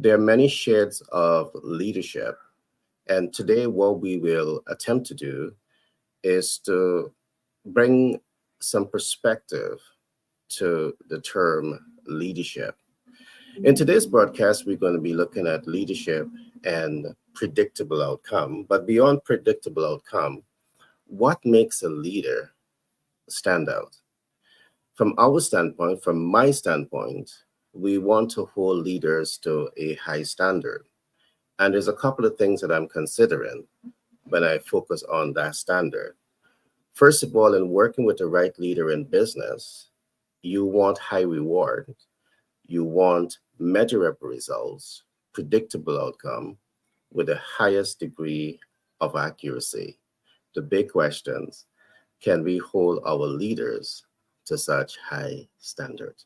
There are many shades of leadership, and today what we will attempt to do is to bring some perspective to the term leadership. In today's broadcast, we're going to be looking at leadership and predictable outcome. But beyond predictable outcome, what makes a leader stand out? From our standpoint, from my standpoint, we want to hold leaders to a high standard. And there's a couple of things that I'm considering when I focus on that standard. First of all, in working with the right leader in business, you want high reward, you want measurable results, predictable outcome with the highest degree of accuracy. The big questions, can we hold our leaders to such high standards?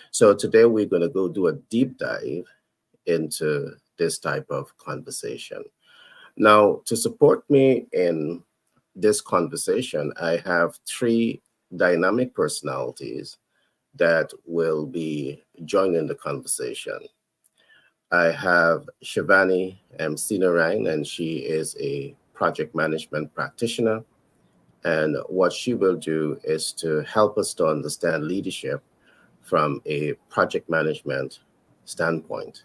So today we're going to go do a deep dive into this type of conversation. Now, to support me in this conversation, I have three dynamic personalities that will be joining the conversation. I have Shivani Sinarain, and she is a project management practitioner. And what she will do is to help us to understand leadership from a project management standpoint.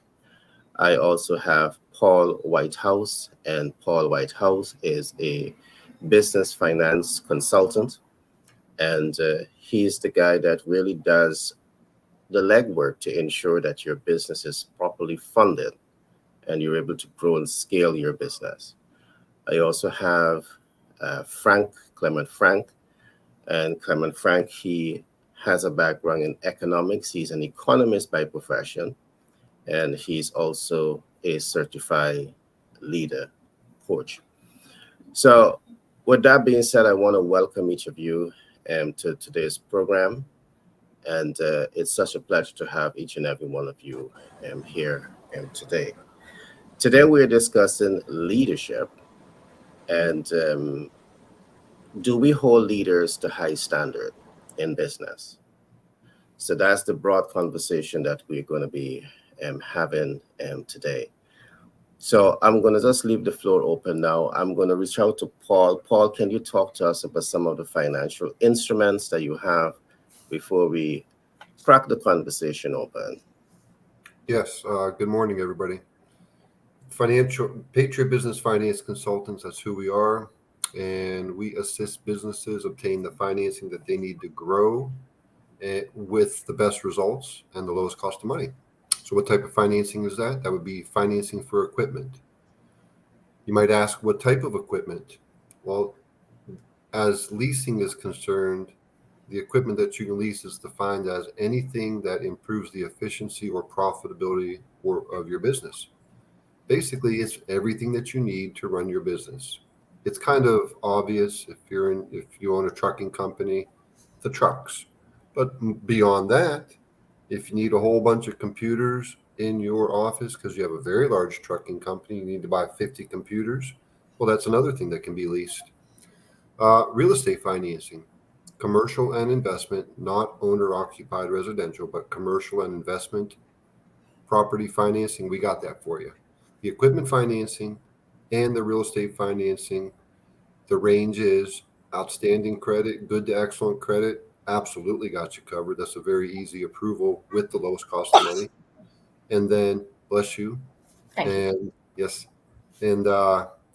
I also have Paul Whitehouse, and Paul Whitehouse is a business finance consultant. And he's the guy that really does the legwork to ensure that your business is properly funded and you're able to grow and scale your business. I also have Clement Frank. And Clement Frank, he has a background in economics. He's an economist by profession, and he's also a certified leader coach. So with that being said, I want to welcome each of you to today's program. And it's such a pleasure to have each and every one of you here today. Today we're discussing leadership, and do we hold leaders to high standard in business? So that's the broad conversation that we're going to be having today. So I'm going to just leave the floor open now. I'm going to reach out to Paul. Paul, can you talk to us about some of the financial instruments that you have before we crack the conversation open? Yes. Good morning, everybody. Patriot Business Finance Consultants, that's who we are. And we assist businesses obtain the financing that they need to grow with the best results and the lowest cost of money. So what type of financing is that? That would be financing for equipment. You might ask, what type of equipment? Well, as leasing is concerned, the equipment that you can lease is defined as anything that improves the efficiency or profitability of your business. Basically, it's everything that you need to run your business. It's kind of obvious if you own a trucking company, the trucks. But beyond that, if you need a whole bunch of computers in your office because you have a very large trucking company, you need to buy 50 computers. Well, that's another thing that can be leased. Real estate financing, commercial and investment, not owner-occupied residential, but commercial and investment property financing, we got that for you. The equipment financing and the real estate financing, the range is outstanding credit, good to excellent credit, absolutely got you covered. That's a very easy approval with the lowest cost of money. And then, bless you. Thank you. And yes. And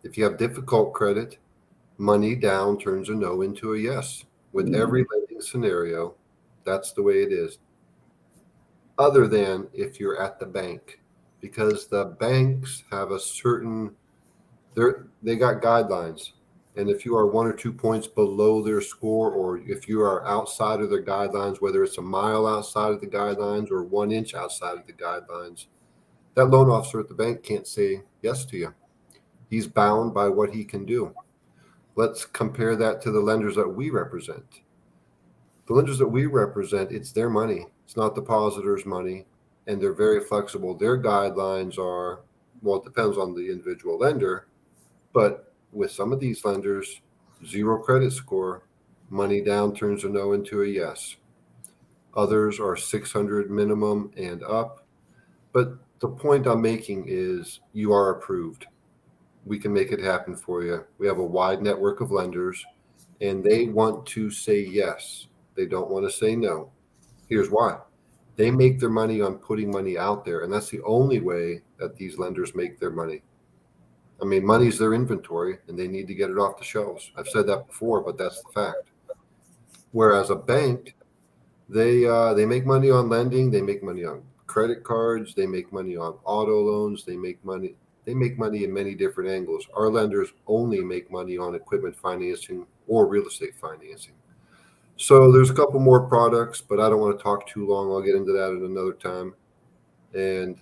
if you have difficult credit, money down turns a no into a yes. With every lending scenario, that's the way it is. Other than if you're at the bank, because the banks have a certain, they got guidelines. And if you are 1 or 2 points below their score, or if you are outside of their guidelines, whether it's a mile outside of the guidelines or 1 inch outside of the guidelines, that loan officer at the bank can't say yes to you. He's bound by what he can do. Let's compare that to the lenders that we represent. The lenders that we represent, it's their money. It's not depositors' money, and they're very flexible. Their guidelines are, well, it depends on the individual lender, but with some of these lenders, 0 credit score, money down turns a no into a yes. Others are 600 minimum and up. But the point I'm making is you are approved. We can make it happen for you. We have a wide network of lenders, and they want to say yes. They don't want to say no. Here's why. They make their money on putting money out there, and that's the only way that these lenders make their money. I mean, money's their inventory, and they need to get it off the shelves. I've said that before, but that's the fact. Whereas a bank, they make money on lending, they make money on credit cards, they make money on auto loans, they make money in many different angles. Our lenders only make money on equipment financing or real estate financing. So there's a couple more products, but I don't want to talk too long. I'll get into that at another time. And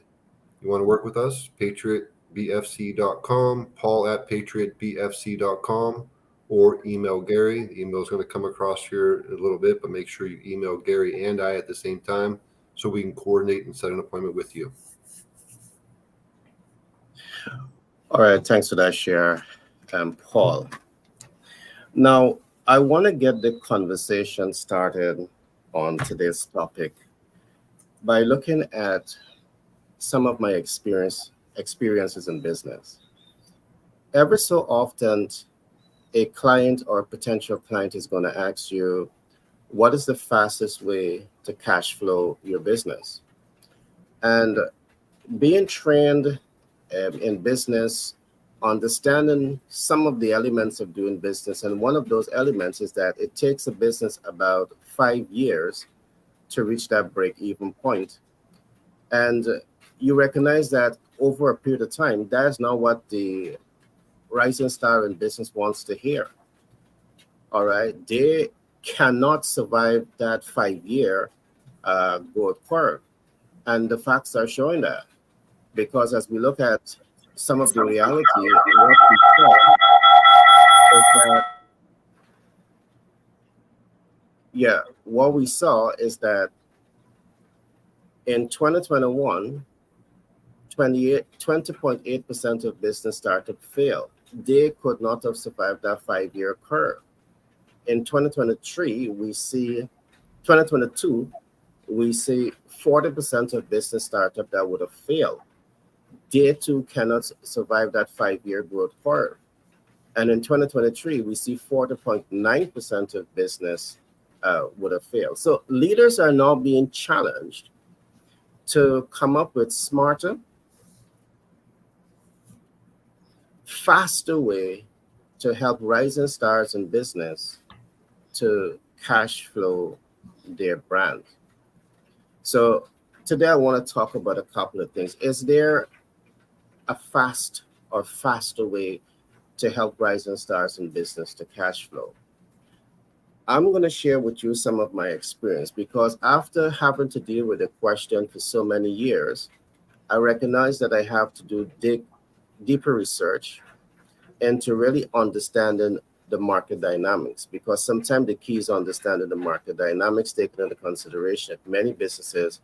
you want to work with us? PatriotBFC.com, Paul at PatriotBFC.com, or email Gary. The email is going to come across here in a little bit, but make sure you email Gary and I at the same time so we can coordinate and set an appointment with you. All right, thanks for that share, Paul. Now, I want to get the conversation started on today's topic by looking at some of my experiences in business. Every so often, a client or potential client is going to ask you, what is the fastest way to cash flow your business? And being trained in business, understanding some of the elements of doing business, and one of those elements is that it takes a business about 5 years to reach that break-even point. And you recognize that over a period of time, that is not what the rising star in business wants to hear. All right, they cannot survive that 5-year growth curve, and the facts are showing that. Because as we look at some of the reality, what we saw is that in 2021, 20.8% of business startups failed. They could not have survived that 5-year curve. In 2022, we see 40% of business startups that would have failed. They too cannot survive that 5-year growth curve. And in 2023, we see 40.9% of business would have failed. So leaders are now being challenged to come up with smarter, faster way to help rising stars in business to cash flow their brand. So today I want to talk about a couple of things. Is there a fast or faster way to help rising stars in business to cash flow? I'm going to share with you some of my experience, because after having to deal with the question for so many years, I recognize that I have to do deeper research into really understanding the market dynamics, because sometimes the key is understanding the market dynamics, taking into consideration that many businesses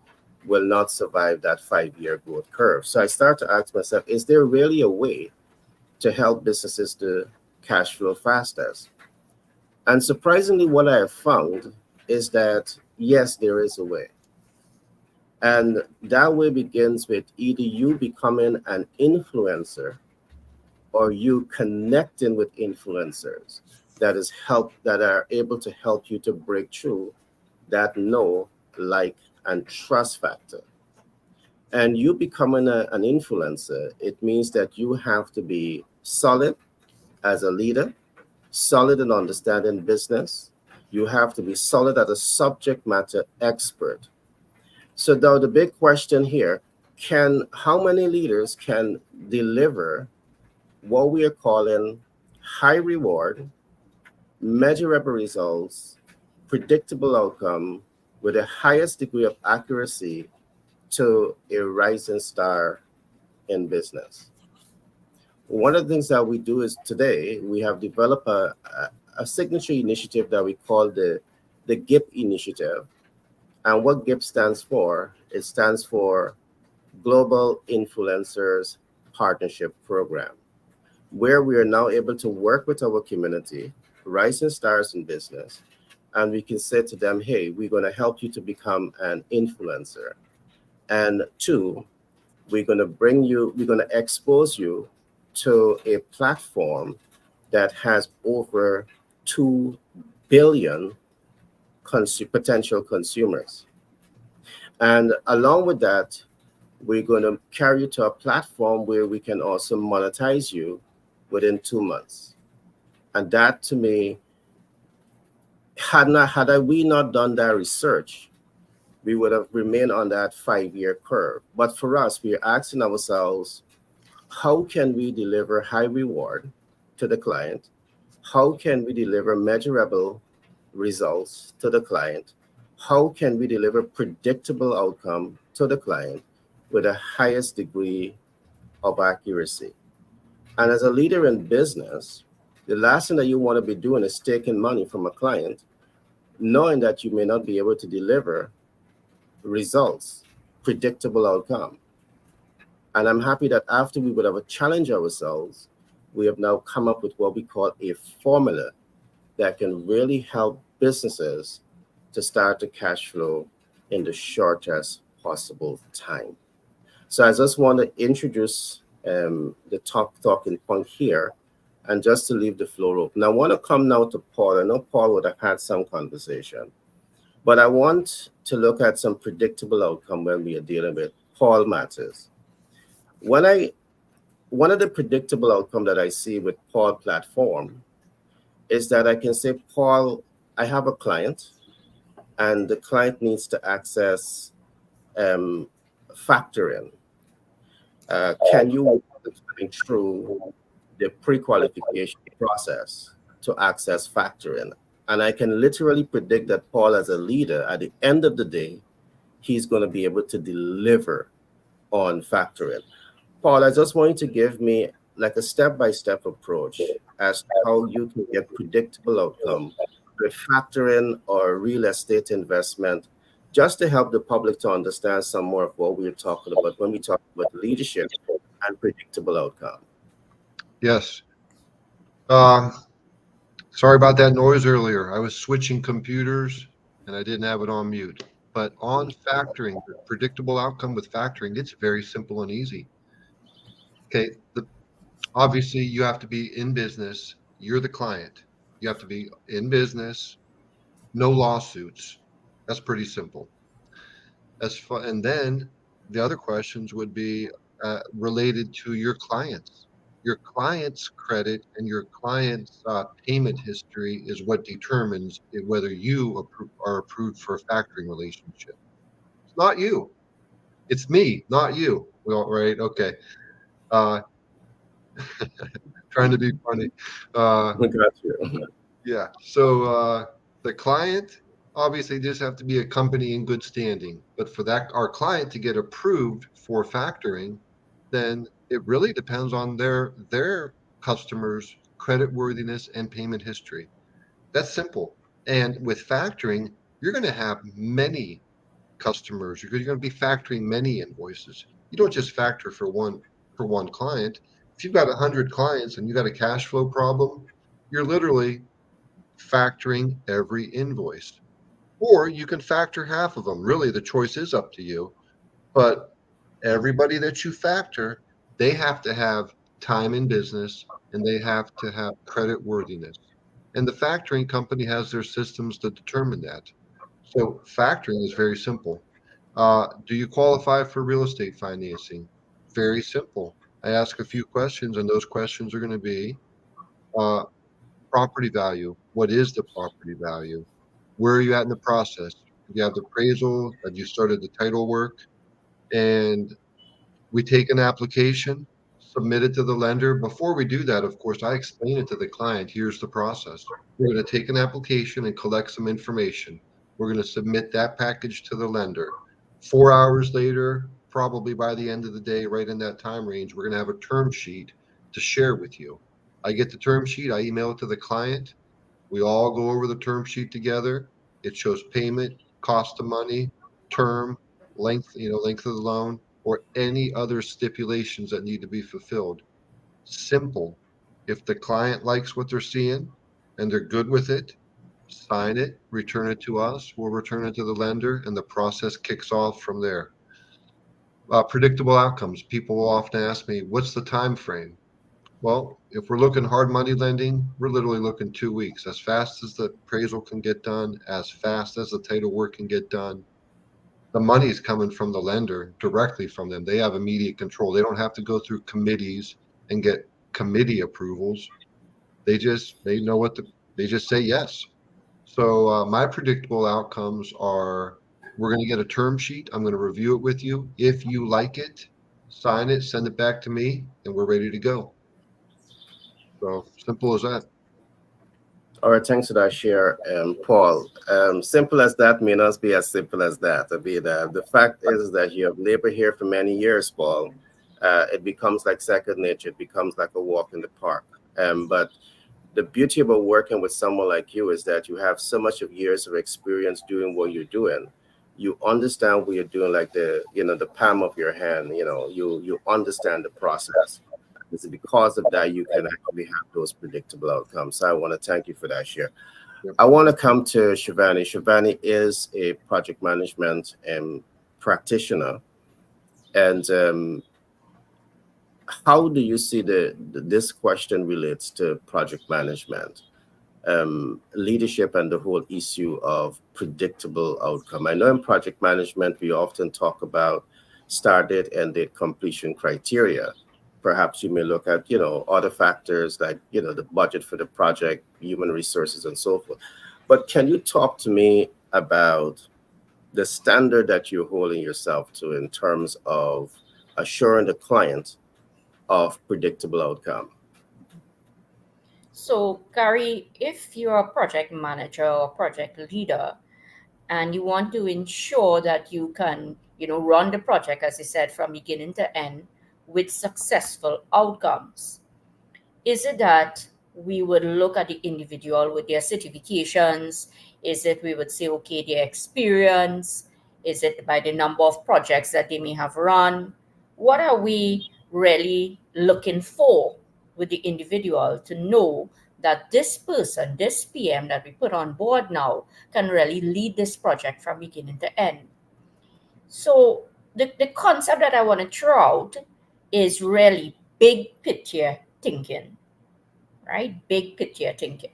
will not survive that 5-year growth curve. So I start to ask myself, is there really a way to help businesses to cash flow faster? And surprisingly, what I have found is that, yes, there is a way. And that way begins with either you becoming an influencer or you connecting with influencers that are able to help you to break through that know, like, and trust factor. And you becoming an influencer, it means that you have to be solid as a leader, solid in understanding business. You have to be solid as a subject matter expert. So now the big question here, how many leaders can deliver what we are calling high reward, measurable results, predictable outcome with the highest degree of accuracy to a rising star in business? One of the things that we do is today we have developed a signature initiative that we call the GIP initiative. And what GIP stands for, it stands for Global Influencers Partnership Program, where we are now able to work with our community, rising stars in business, and we can say to them, hey, we're going to help you to become an influencer. And 2, we're going to expose you to a platform that has over 2 billion potential consumers. And along with that, we're going to carry you to a platform where we can also monetize you within 2 months. And that to me, we not done that research, we would have remained on that 5 year curve. But for us, we're asking ourselves, how can we deliver high reward to the client? How can we deliver measurable results to the client? How can we deliver predictable outcome to the client with the highest degree of accuracy? And as a leader in business, the last thing that you want to be doing is taking money from a client, knowing that you may not be able to deliver results, predictable outcome. And I'm happy that after we would have challenged ourselves, we have now come up with what we call a formula that can really help businesses to start to cash flow in the shortest possible time. So I just want to introduce the top talking point here, and just to leave the floor open. I want to come now to Paul. I know Paul would have had some conversation, but I want to look at some predictable outcome when we are dealing with Paul matters. When I One of the predictable outcome that I see with Paul platform is that I can say, Paul, I have a client, and the client needs to access um, factoring. Can you walk the client through the pre-qualification process to access factoring? And I can literally predict that Paul, as a leader, at the end of the day, he's going to be able to deliver on factoring. Paul, I just want you to give me like a step-by-step approach as to how you can get predictable outcome with factoring or real estate investment, just to help the public to understand some more of what we're talking about when we talk about leadership and predictable outcome. Yes. Um, Sorry about that noise earlier. I was switching computers and I didn't have it on mute. But on factoring, the predictable outcome with factoring, it's very simple and easy. Okay. Obviously, you have to be in business. You're the client. You have to be in business, no lawsuits. That's pretty simple. And then the other questions would be related to your clients. Your client's credit and your client's payment history is what determines whether you are approved for a factoring relationship. It's not you. It's me, not you. Well, right? Okay. Uh, Trying to be funny. Uh, I got you. Yeah. So the client obviously just have to be a company in good standing. But for that, our client to get approved for factoring, then it really depends on their customers' credit worthiness and payment history. That's simple. And with factoring, you're going to have many customers. You're going to be factoring many invoices. You don't just factor for one client. If you've got 100 clients and you got a cash flow problem, you're literally factoring every invoice. Or you can factor half of them. Really, the choice is up to you. But everybody that you factor, they have to have time in business and they have to have credit worthiness. And the factoring company has their systems to determine that. So factoring is very simple. Do you qualify for real estate financing? Very simple. I ask a few questions, and those questions are going to be uh, property value. What is the property value? Where are you at in the process? Do you have the appraisal? Have you started the title work? And we take an application, submit it to the lender. Before we do that, of course, I explain it to the client. Here's the process. We're going to take an application and collect some information. We're going to submit that package to the lender. 4 hours later, probably by the end of the day, right in that time range, we're going to have a term sheet to share with you. I get the term sheet, I email it to the client. We all go over the term sheet together. It shows payment, cost of money, term, length of the loan, or any other stipulations that need to be fulfilled. Simple. If the client likes what they're seeing and they're good with it, sign it, return it to us, we'll return it to the lender, and the process kicks off from there. Predictable outcomes. People will often ask me, what's the time frame? Well, if we're looking hard money lending, we're literally looking 2 weeks. As fast as the appraisal can get done, as fast as the title work can get done, the money is coming from the lender directly from them. They have immediate control. They don't have to go through committees and get committee approvals. They know they just say yes. So my predictable outcomes are: we're going to get a term sheet. I'm going to review it with you. If you like it, sign it, send it back to me, and we're ready to go. So simple as that. All right, thanks for that share, Paul. Simple as that may not be as simple as that. I mean, the fact is that you have labored here for many years, Paul. It becomes like second nature. It becomes like a walk in the park. But the beauty about working with someone like you is that you have so much of years of experience doing what you're doing. You understand what you're doing, like the palm of your hand. You understand the process. It's because of that you can actually have those predictable outcomes. So I want to thank you for that share. Yep. I want to come to Shivani. Shivani is a project management practitioner, and how do you see this question relates to project management, leadership, and the whole issue of predictable outcome? I know in project management we often talk about start date, end date, completion criteria. Perhaps you may look at other factors like the budget for the project, human resources, and so forth. But can you talk to me about the standard that you're holding yourself to in terms of assuring the client of predictable outcome? So, Gary, if you're a project manager or project leader and you want to ensure that you can, run the project, as I said, from beginning to end with successful outcomes, is it that we would look at the individual with their certifications? Is it we would say, okay, their experience? Is it by the number of projects that they may have run? What are we really looking for with the individual to know that this person, this PM that we put on board now, can really lead this project from beginning to end? So the concept that I want to throw out is really big picture thinking, right? Big picture thinking.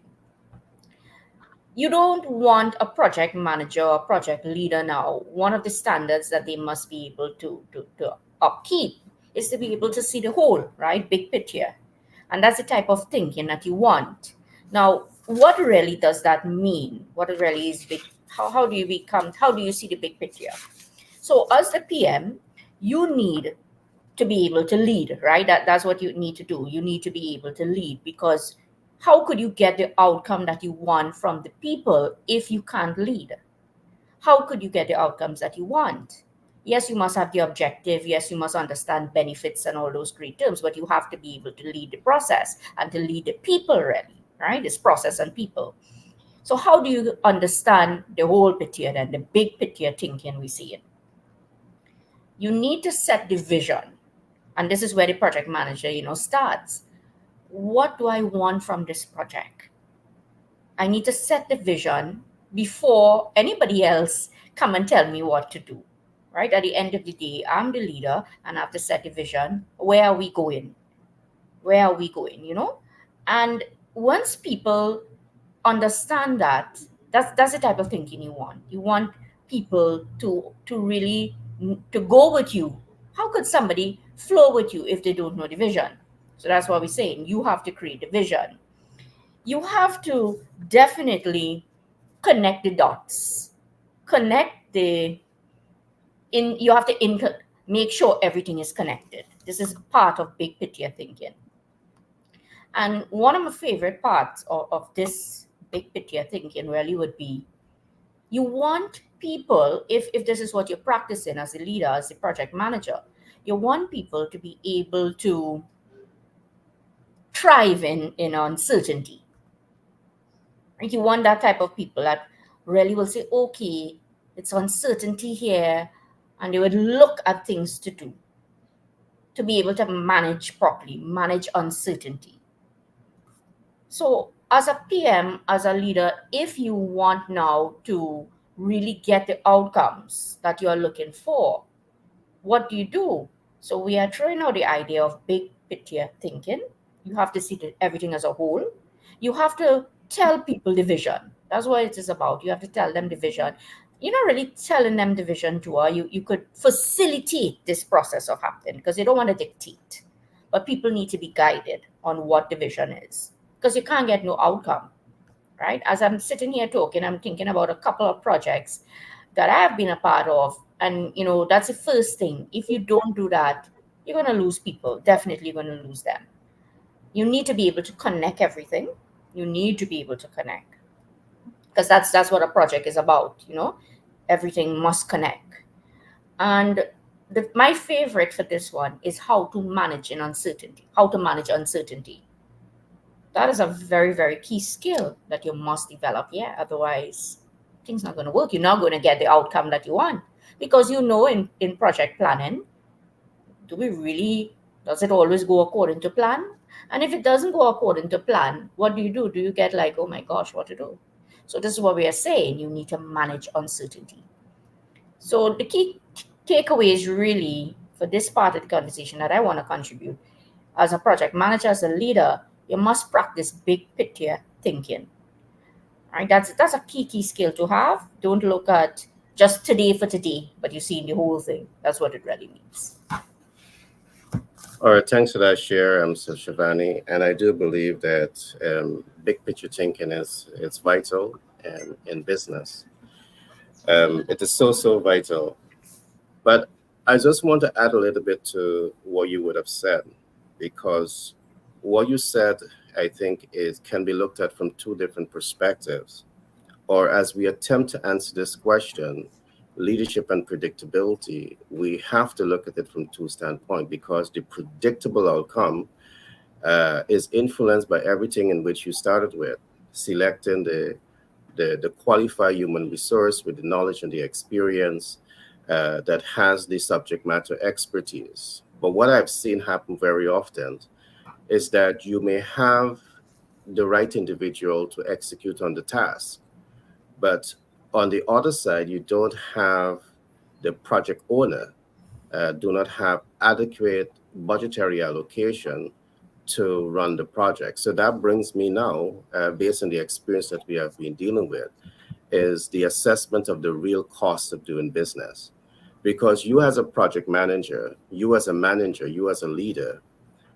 You don't want a project manager or project leader now. One of the standards that they must be able to upkeep is to be able to see the whole, right? Big picture. And that's the type of thinking that you want. Now, what really does that mean? What really is big? How do you see the big picture? So, as the PM, you need to be able to lead, right? That's what you need to do. You need to be able to lead, because how could you get the outcome that you want from the people if you can't lead? How could you get the outcomes that you want? Yes, you must have the objective. Yes, you must understand benefits and all those great terms, but you have to be able to lead the process and to lead the people, really, right? This process and people. So, how do you understand the whole picture and the big picture thinking we see it? You need to set the vision, and this is where the project manager starts. What do I want from this project? I need to set the vision before anybody else come and tell me what to do, right? At the end of the day, I'm the leader and I have to set the vision. Where are we going? Where are we going? And once people understand that, that's the type of thinking you want. You want people to really to go with you. How could somebody flow with you if they don't know the vision? So that's what we're saying. You have to create the vision. You have to definitely connect the dots. Connect the in you have to make sure everything is connected. This is part of big picture thinking. And one of my favorite parts of this big picture thinking really would be, you want people, if this is what you're practicing as a leader, as a project manager, you want people to be able to thrive in uncertainty. Right? You want that type of people that really will say, okay, it's uncertainty here, and they would look at things to do to be able to manage properly, manage uncertainty. So, as a PM, as a leader, if you want now to really get the outcomes that you're looking for, what do you do? So we are throwing out the idea of big picture thinking. You have to see everything as a whole. You have to tell people the vision. That's what it is about. You have to tell them the vision. You're not really telling them the vision to her. You could facilitate this process of happening because you don't want to dictate. But people need to be guided on what the vision is because you can't get no outcome, right? As I'm sitting here talking, I'm thinking about a couple of projects that I've been a part of. And, that's the first thing. If you don't do that, you're going to lose people. Definitely going to lose them. You need to be able to connect everything. You need to be able to connect because that's what a project is about. Everything must connect. And my favorite for this one is how to manage an uncertainty. How to manage uncertainty. That is a very, very key skill that you must develop. Yeah, otherwise, things not going to work. You're not going to get the outcome that you want because in project planning, do we really does it always go according to plan? And if it doesn't go according to plan, what do you do? Do you get like, oh my gosh, what to do? So this is what we are saying. You need to manage uncertainty. So the key takeaways really for this part of the conversation that I want to contribute as a project manager, as a leader, you must practice big picture thinking. Right? That's a key skill to have. Don't look at just today for today, but you see the whole thing. That's what it really means. All right, thanks for that share, Mr. Shivani. And I do believe that big picture thinking is it's vital in business. It is so vital. But I just want to add a little bit to what you would have said, because what you said, I think, is can be looked at from two different perspectives. Or as we attempt to answer this question, leadership and predictability, we have to look at it from two standpoints because the predictable outcome is influenced by everything in which you started with, selecting the qualified human resource with the knowledge and the experience that has the subject matter expertise. But what I've seen happen very often is that you may have the right individual to execute on the task, but on the other side, you don't have the project owner, do not have adequate budgetary allocation to run the project. So that brings me now, based on the experience that we have been dealing with, is the assessment of the real cost of doing business. Because you as a project manager, you as a manager, you as a leader,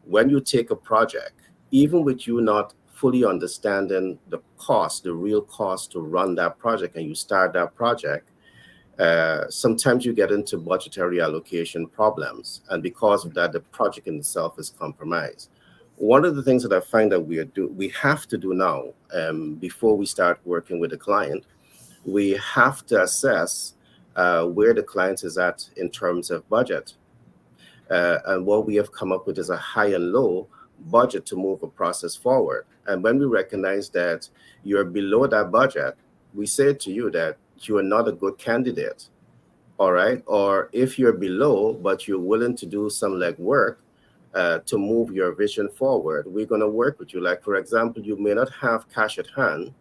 when you take a project, even with you not fully understanding the cost, the real cost to run that project, and you start that project, sometimes you get into budgetary allocation problems. And because of that, the project in itself is compromised. One of the things that I find that we have to do now, before we start working with the client, we have to assess where the client is at in terms of budget. And what we have come up with is a high and low budget to move a process forward. And when we recognize that you're below that budget, we say to you that you are not a good candidate. All right. Or if you're below, but you're willing to do some legwork to move your vision forward, we're going to work with you. Like, for example, you may not have cash at hand,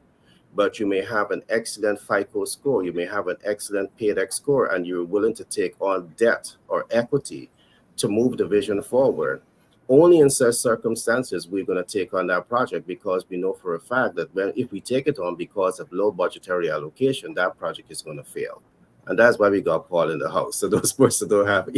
but you may have an excellent FICO score, you may have an excellent PAYDEX score, and you're willing to take on debt or equity to move the vision forward. Only in such circumstances we're going to take on that project, because we know for a fact that if we take it on because of low budgetary allocation, that project is going to fail. And that's why we got Paul in the house. So those persons don't have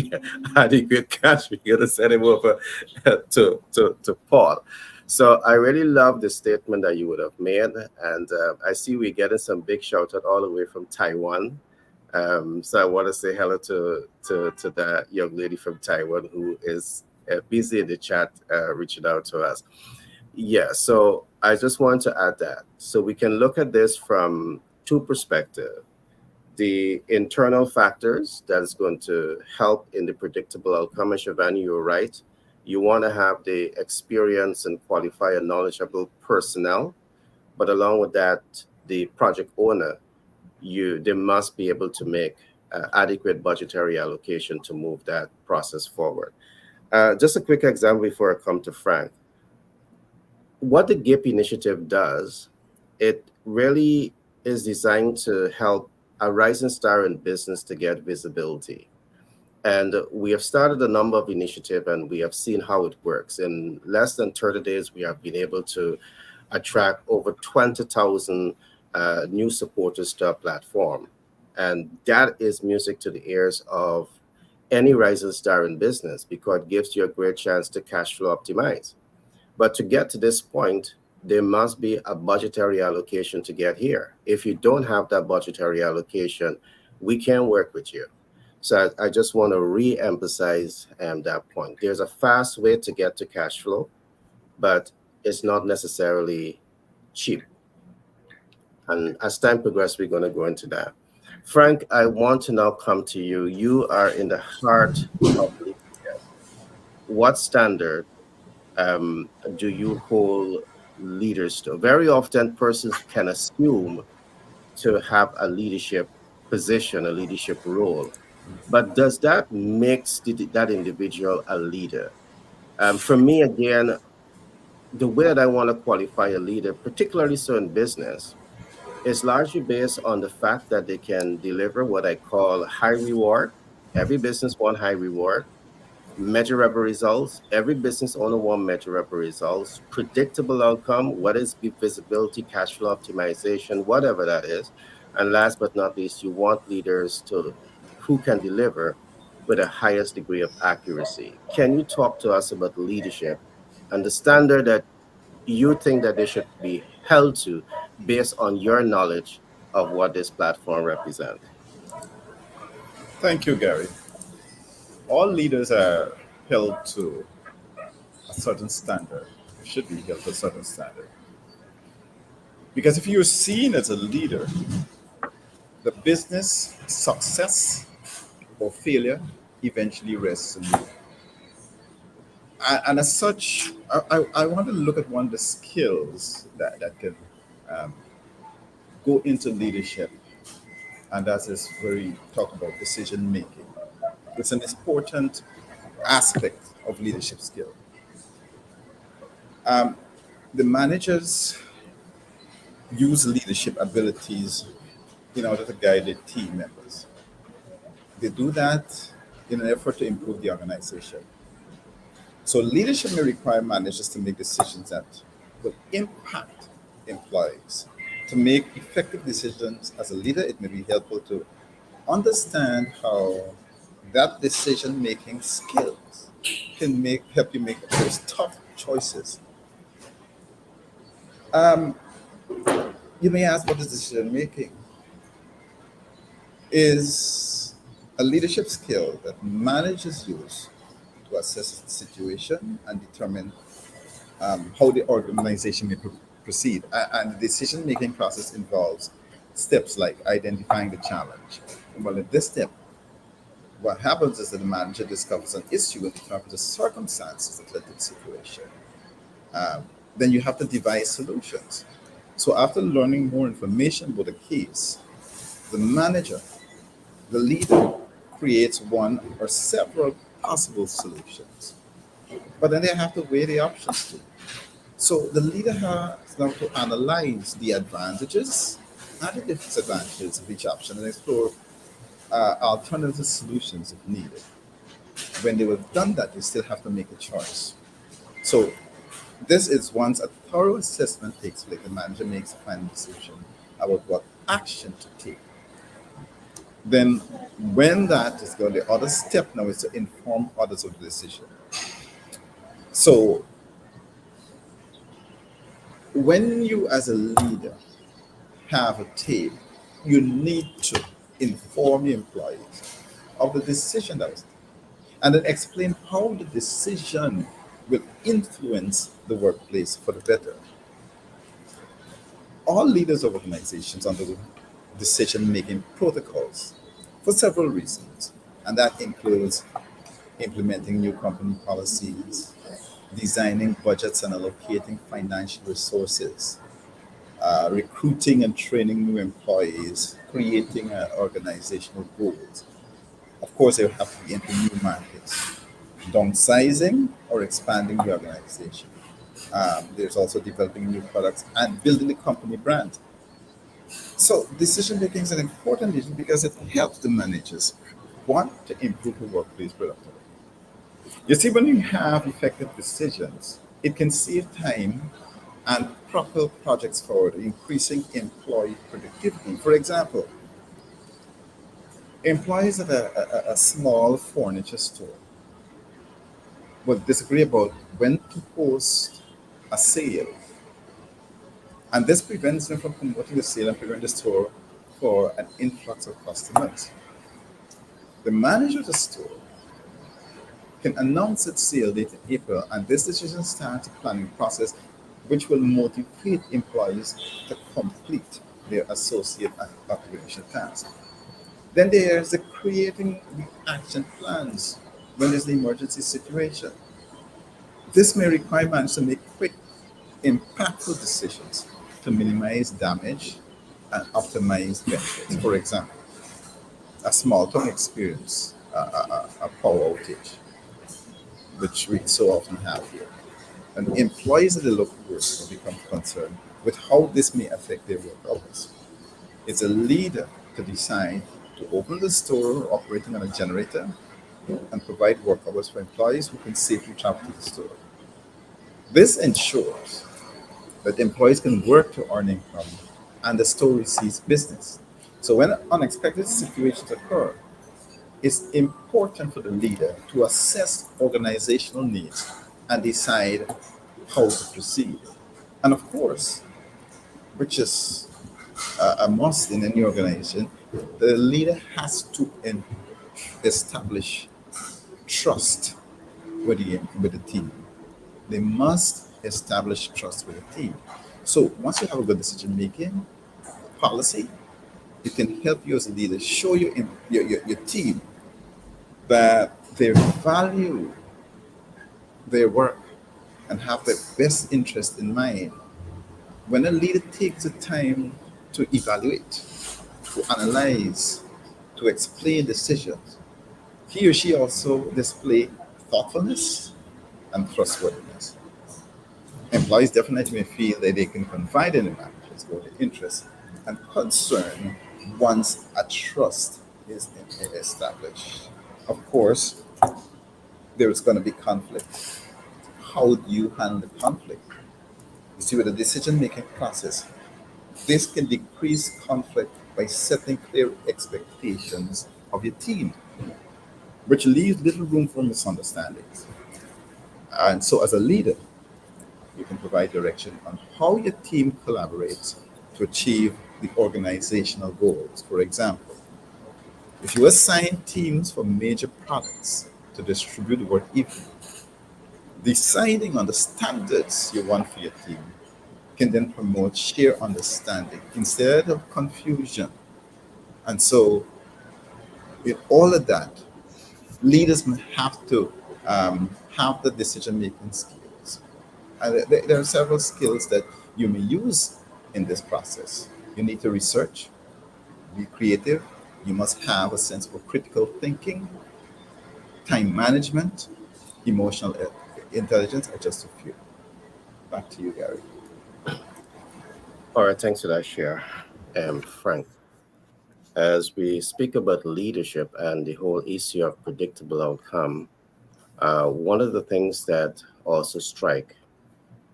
adequate cash, we're going to send him over to Paul. So I really love the statement that you would have made. And I see we're getting some big shout out all the way from Taiwan. So I want to say hello to that young lady from Taiwan who is busy in the chat, reaching out to us. Yeah, so I just want to add that. So we can look at this from two perspectives. The internal factors that is going to help in the predictable outcome. And Shivani, you're right. You want to have the experience and qualified and knowledgeable personnel, but along with that, the project owner, they must be able to make adequate budgetary allocation to move that process forward. Just a quick example before I come to Frank. What the GIP initiative does, it really is designed to help a rising star in business to get visibility. And we have started a number of initiatives and we have seen how it works. In less than 30 days, we have been able to attract over 20,000 new supporters to our platform. And that is music to the ears of any rising star in business because it gives you a great chance to cash flow optimize. But to get to this point, there must be a budgetary allocation to get here. If you don't have that budgetary allocation, we can't work with you. So I just want to re-emphasize that point. There's a fast way to get to cash flow, but it's not necessarily cheap. And as time progresses, we're going to go into that. Frank, I want to now come to you. You are in the heart of leadership. What standard do you hold leaders to? Very often, persons can assume to have a leadership position, a leadership role, but does that makes that individual a leader? For me, again, the way that I want to qualify a leader, particularly so in business, is largely based on the fact that they can deliver what I call high reward. Every business want high reward, measurable results. Every business owner want measurable results, predictable outcome, what is visibility, cash flow optimization, whatever that is. And last but not least, you want leaders to who can deliver with the highest degree of accuracy. Can you talk to us about leadership and the standard that you think that they should be held to based on your knowledge of what this platform represents? Thank you, Gary. All leaders are held to a certain standard, should be held to a certain standard. Because if you're seen as a leader, the business success or failure eventually rests on you. And as such, I want to look at one of the skills that can um, go into leadership, and that is where we talk about decision making. It's an important aspect of leadership skill. Um, the managers use leadership abilities in order to guide their team members. They do that in an effort to improve the organization. So leadership may require managers to make decisions that will impact employees. To make effective decisions as a leader, it may be helpful to understand how that decision making skills can make help you make those tough choices. Um, you may ask, what is decision making? Is a leadership skill that managers use to assess the situation and determine how the organization may proceed. And the decision making process involves steps like identifying the challenge. Well, in this step, what happens is that the manager discovers an issue and determines the circumstances that led to the situation. Um, then you have to devise solutions. So after learning more information about the case, the manager, the leader, creates one or several possible solutions. But then they have to weigh the options too. So the leader has now to analyze the advantages and the disadvantages of each option and explore alternative solutions if needed. When they have done that, they still have to make a choice. So this is once a thorough assessment takes place, the manager makes a final decision about what action to take. Then when that is going, the other step now is to inform others of the decision. So when you as a leader have a team, you need to inform your employees of the decision that was taken and then explain how the decision will influence the workplace for the better. All leaders of organizations undergo decision making protocols for several reasons, and that includes implementing new company policies, designing budgets and allocating financial resources, recruiting and training new employees, creating organizational goals. Of course, they have to be into new markets, downsizing or expanding the organization. There's also developing new products and building the company brand. So decision making is an important issue because it helps the managers One, to improve the workplace productivity. You see, when you have effective decisions, it can save time and propel projects forward, increasing employee productivity. For example, employees at a small furniture store would disagree about when to post a sale, and this prevents them from promoting the sale and preparing the store for an influx of customers. The manager of the store can announce its sale date in April, and this decision starts a planning process which will motivate employees to complete their associate occupation task. Then there's the creating the action plans when there's an emergency situation. This may require managers to make quick, impactful decisions to minimize damage and optimize benefits. For example, a small town experience a power outage, which we so often have here. And employees at the local workplace will become concerned with how this may affect their work hours. It's a leader to decide to open the store operating on a generator and provide work hours for employees who can safely travel to the store. This ensures that employees can work to earn income and the store receives business. So when unexpected situations occur, it's important for the leader to assess organizational needs and decide how to proceed. And of course, which is a must in any organization, the leader has to establish trust with the team. They must establish trust with the team. So once you have a good decision making policy, it can help you as a leader show your team that they value their work and have their best interest in mind. When a leader takes the time to evaluate, to analyze, to explain decisions, he or she also display thoughtfulness and trustworthiness. Employees definitely may feel that they can confide in the managers about their interests and concern once a trust is established. Of course, there is going to be conflict. How do you handle the conflict? You see, with the decision making process, this can decrease conflict by setting clear expectations of your team, which leaves little room for misunderstandings. And so, as a leader, you can provide direction on how your team collaborates to achieve the organizational goals. For example, if you assign teams for major products to distribute the work evenly, deciding on the standards you want for your team can then promote shared understanding instead of confusion. And so, in all of that, leaders have to have the decision making skills. And there are several skills that you may use in this process. You need to research, be creative, you must have a sense of critical thinking, time management, emotional intelligence are just a few. Back to you, Gary. All right, thanks for that share, Frank. As we speak about leadership and the whole issue of predictable outcome, one of the things that also strike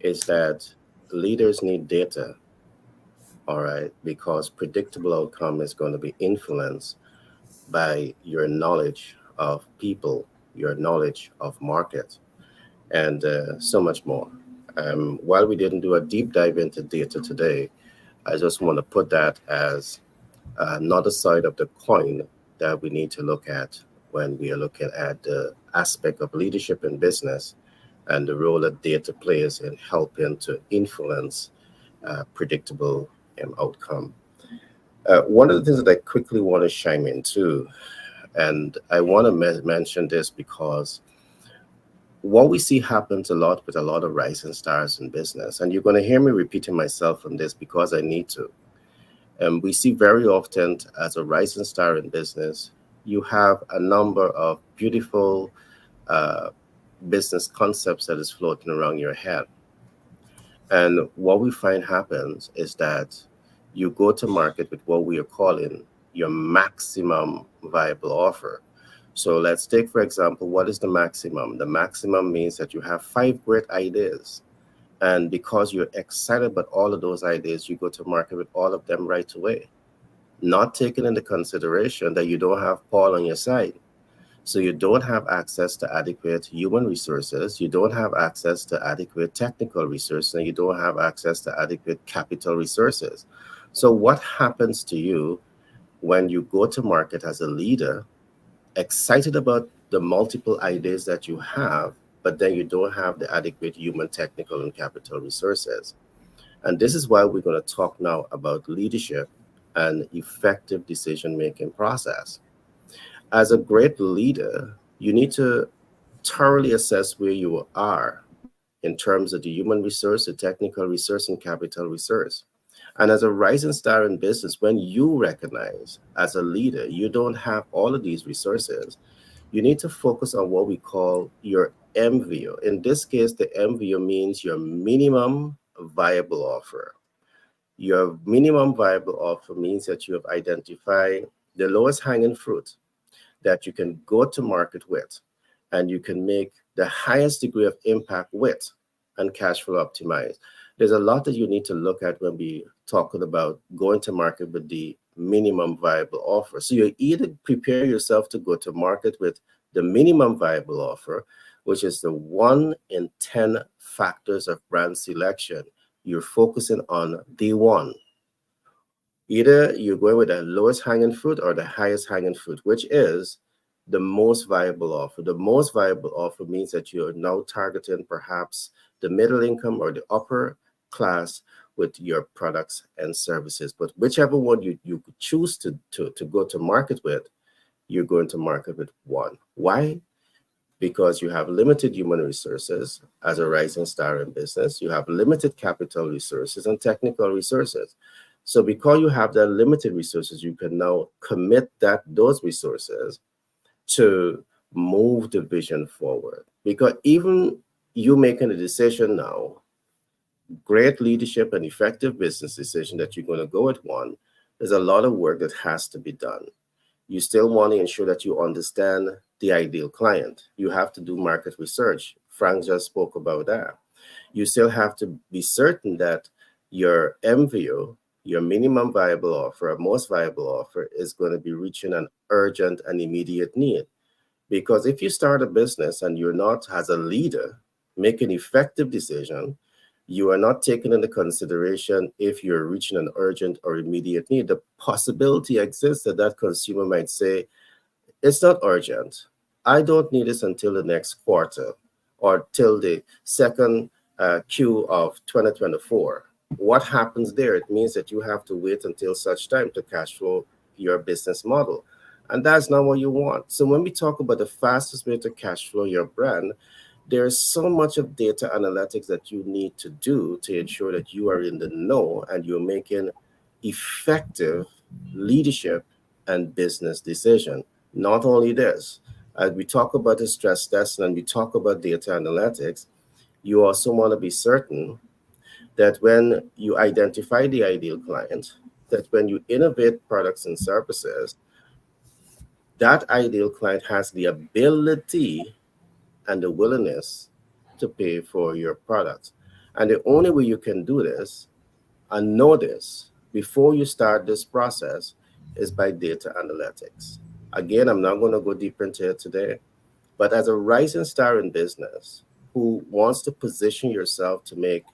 is that leaders need data, all right, because predictable outcome is going to be influenced by your knowledge of people, your knowledge of market, and so much more. While we didn't do a deep dive into data today, I just want to put that as another side of the coin that we need to look at when we are looking at the aspect of leadership in business and the role that data plays in helping to influence predictable outcome. One of the things that I quickly want to chime into, and I want to mention this because what we see happens a lot with a lot of rising stars in business, and you're going to hear me repeating myself on this because I need to. We see very often as a rising star in business, you have a number of beautiful uh, business concepts that is floating around your head. And what we find happens is that you go to market with what we are calling your maximum viable offer. So let's take, for example, what is the maximum? The maximum means that you have 5 great ideas. And because you're excited about all of those ideas, you go to market with all of them right away, not taking into consideration that you don't have Paul on your side. So you don't have access to adequate human resources, you don't have access to adequate technical resources, and you don't have access to adequate capital resources. So what happens to you when you go to market as a leader, excited about the multiple ideas that you have, but then you don't have the adequate human, technical, and capital resources? And this is why we're going to talk now about leadership and effective decision making process. As a great leader, you need to thoroughly assess where you are in terms of the human resource, the technical resource, and capital resource. And as a rising star in business, when you recognize as a leader you don't have all of these resources, you need to focus on what we call your MVO. In this case, the MVO means your minimum viable offer. Your minimum viable offer means that you have identified the lowest hanging fruit that you can go to market with and you can make the highest degree of impact with and cash flow optimize. There's a lot that you need to look at when we talking about going to market with the minimum viable offer. So you either prepare yourself to go to market with the minimum viable offer, which is the 1 in 10 factors of brand selection. You're focusing on the one. Either you're going with the lowest hanging fruit or the highest hanging fruit, which is the most viable offer. The most viable offer means that you're now targeting perhaps the middle income or the upper class with your products and services. But whichever one you choose to go to market with, you're going to market with one. Why? Because you have limited human resources as a rising star in business, you have limited capital resources and technical resources. So because you have that limited resources, you can now commit those resources to move the vision forward. Because even you making a decision now, great leadership and effective business decision that you're going to go with one, there's a lot of work that has to be done. You still want to ensure that you understand the ideal client. You have to do market research. Frank just spoke about that. You still have to be certain that your MVO, your minimum viable offer, or most viable offer, is going to be reaching an urgent and immediate need. Because if you start a business and you're not, as a leader, making effective decision, you are not taking into consideration if you're reaching an urgent or immediate need. The possibility exists that that consumer might say, it's not urgent. I don't need this until the next quarter or till the second Q of 2024. What happens there? It means that you have to wait until such time to cash flow your business model. And that's not what you want. So when we talk about the fastest way to cash flow your brand, there's so much of data analytics that you need to do to ensure that you are in the know and you're making effective leadership and business decision. Not only this, as we talk about the stress test and we talk about data analytics, you also want to be certain that when you identify the ideal client, that when you innovate products and services, that ideal client has the ability and the willingness to pay for your product. And the only way you can do this and know this before you start this process is by data analytics. Again, I'm not going to go deeper into it today, but as a rising star in business who wants to position yourself to make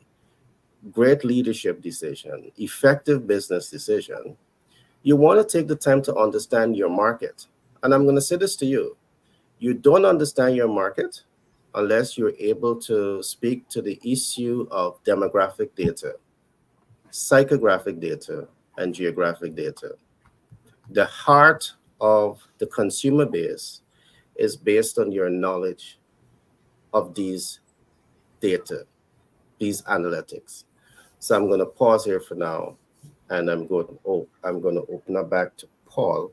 great leadership decision, effective business decision, you want to take the time to understand your market. And I'm going to say this to you. You don't understand your market unless you're able to speak to the issue of demographic data, psychographic data, and geographic data. The heart of the consumer base is based on your knowledge of these data, these analytics. So I'm going to pause here for now, and I'm going to open up back to Paul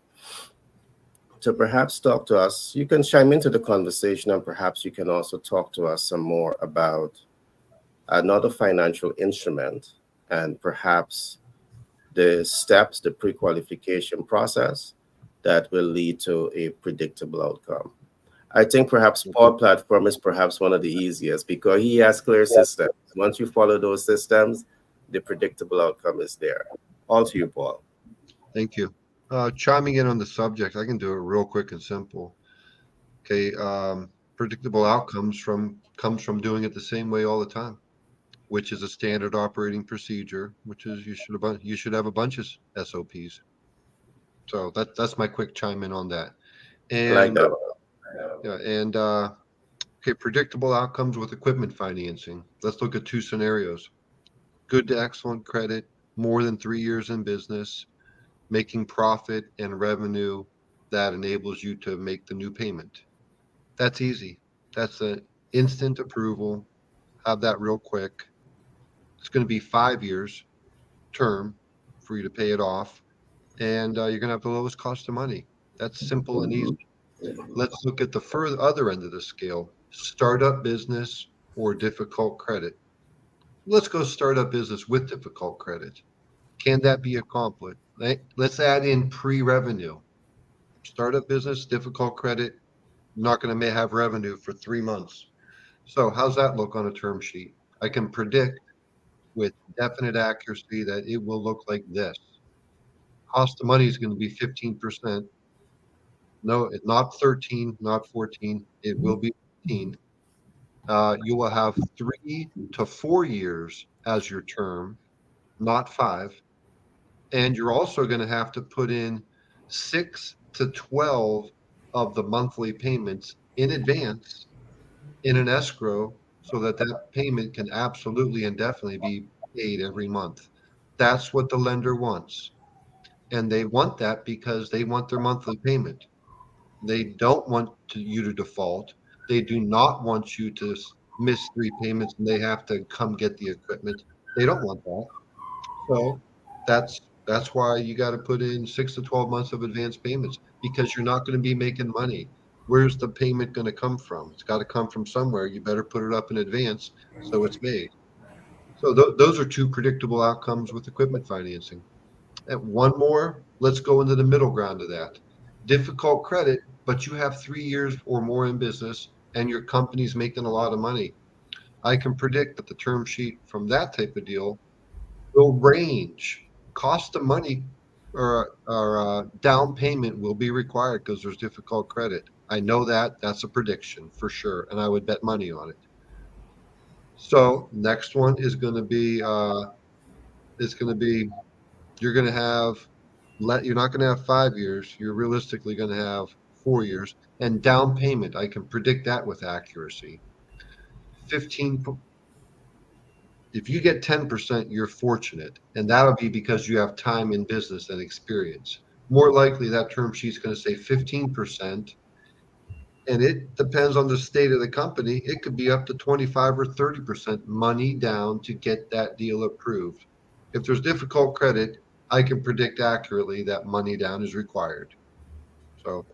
to perhaps talk to us. You can chime into the conversation, and perhaps you can also talk to us some more about another financial instrument and perhaps the steps, the pre-qualification process, that will lead to a predictable outcome. I think perhaps Mhm. Paul platform is perhaps one of the easiest because he has clear systems. Once you follow those systems, the predictable outcome is there. All to you, Paul. Thank you. Chiming in on the subject, I can do it real quick and simple. Okay, predictable outcomes comes from doing it the same way all the time, which is a standard operating procedure, which is you should have a bunch of SOPs. So that's my quick chime in on that. I like And that. yeah, and okay, predictable outcomes with equipment financing. Let's look at two scenarios: good to excellent credit, more than 3 years in business, making profit and revenue that enables you to make the new payment. That's easy. That's an instant approval. Have that real quick. It's going to be 5 years term for you to pay it off, and you're going to have the lowest cost of money. That's simple and easy. Let's look at the further other end of the scale: startup business or difficult credit. Let's go startup business with difficult credit. Can that be accomplished? Let's add in pre-revenue. Startup business, difficult credit, not going to have revenue for 3 months. So how's that look on a term sheet? I can predict with definite accuracy that it will look like this. Cost of money is going to be 15%. No, not 13, not 14. It will be 15. You will have 3 to 4 years as your term, not 5. And you're also going to have to put in 6 to 12 of the monthly payments in advance in an escrow so that that payment can absolutely and definitely be paid every month. That's what the lender wants. And they want that because they want their monthly payment. They don't want you to default. They do not want you to miss 3 payments and they have to come get the equipment. They don't want that. So that's why you got to put in 6 to 12 months of advance payments because you're not going to be making money. Where's the payment going to come from? It's got to come from somewhere. You better put it up in advance so it's made. So those are two predictable outcomes with equipment financing. And one more, let's go into the middle ground of that. Difficult credit, but you have 3 years or more in business and your company's making a lot of money. I can predict that the term sheet from that type of deal will range. Cost of money or down payment will be required because there's difficult credit. I know that. That's a prediction for sure, and I would bet money on it. So next one is going to be it's going to be you're going to have you're not going to have 5 years. You're realistically going to have 4 years, and down payment. I can predict that with accuracy. 15 If you get 10%, you're fortunate, and that'll be because you have time in business and experience. More likely, that term sheet's going to say 15%, and it depends on the state of the company. It could be up to 25 or 30% money down to get that deal approved. If there's difficult credit, I can predict accurately that money down is required. So